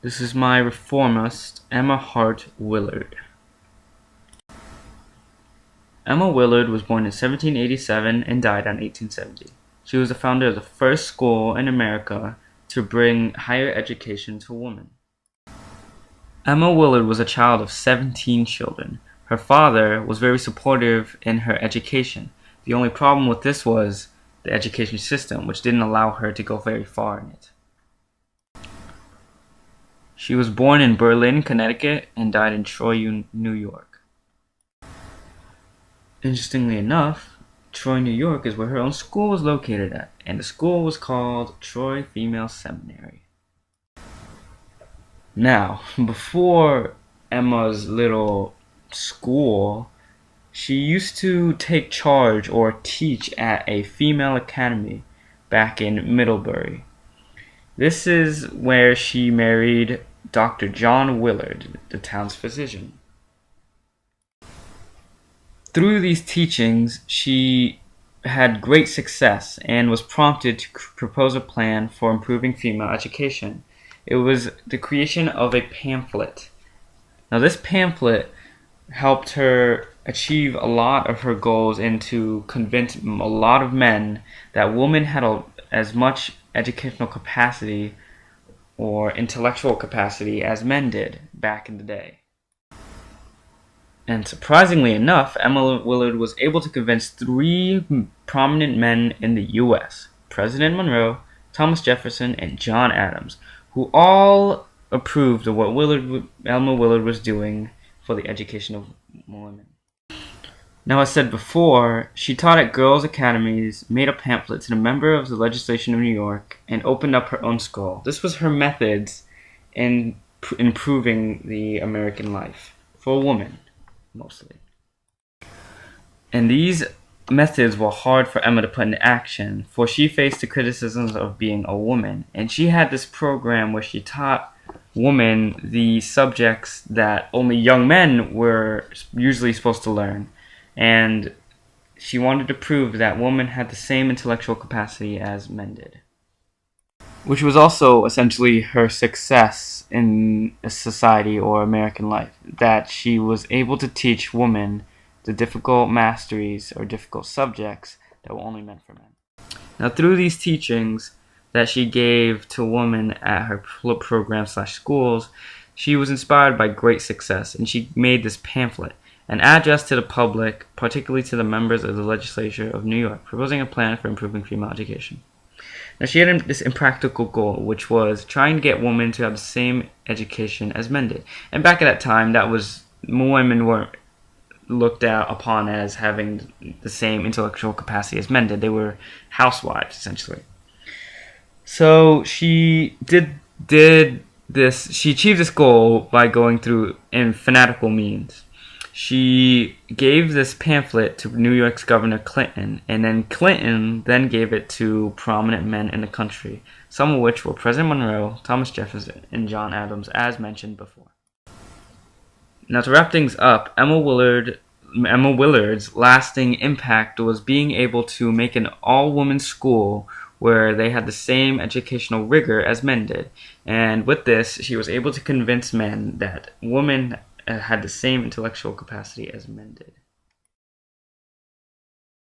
This is my Reformist, Emma Hart Willard. Emma Willard was born in 1787 and died in 1870. She was the founder of the first school in America to bring higher education to women. Emma Willard was a child of 17 children. Her father was very supportive in her education. The only problem with this was the education system, which didn't allow her to go very far in it. She was born in Berlin, Connecticut, and died in Troy, New York. Interestingly enough, Troy, New York is where her own school was located at, and the school was called Troy Female Seminary. Now, before Emma's little school, she used to take charge or teach at a female academy back in Middlebury. This is where she married Dr. John Willard, the town's physician. Through these teachings, she had great success and was prompted to propose a plan for improving female education. It was the creation of a pamphlet. Now, this pamphlet helped her achieve a lot of her goals and to convince a lot of men that women had as much educational capacity or intellectual capacity as men did back in the day. And surprisingly enough, Emma Willard was able to convince three prominent men in the U.S., President Monroe, Thomas Jefferson, and John Adams, who all approved of what Emma Willard was doing for the education of women. Now, as said before, she taught at girls' academies, made a pamphlet to the member of the legislation of New York, and opened up her own school. This was her methods in improving the American life for a woman, mostly. And these methods were hard for Emma to put into action, for she faced the criticisms of being a woman. And she had this program where she taught women the subjects that only young men were usually supposed to learn. And she wanted to prove that women had the same intellectual capacity as men did, which was also essentially her success in society or American life, that she was able to teach women the difficult masteries or difficult subjects that were only meant for men. Now, through these teachings that she gave to women at her program/schools, she was inspired by great success, and she made this pamphlet, an address to the public, particularly to the members of the legislature of New York, proposing a plan for improving female education. Now, she had this impractical goal, which was trying to get women to have the same education as men did. And back at that time, women weren't looked upon as having the same intellectual capacity as men did. They were housewives, essentially. So she did this. She achieved this goal by going through in fanatical means. She gave this pamphlet to New York's Governor Clinton, and then Clinton then gave it to prominent men in the country, some of which were President Monroe, Thomas Jefferson, and John Adams, as mentioned before. Now, to wrap things up, Emma Willard's lasting impact was being able to make an all-woman school where they had the same educational rigor as men did. And with this, she was able to convince men that women had the same intellectual capacity as men did.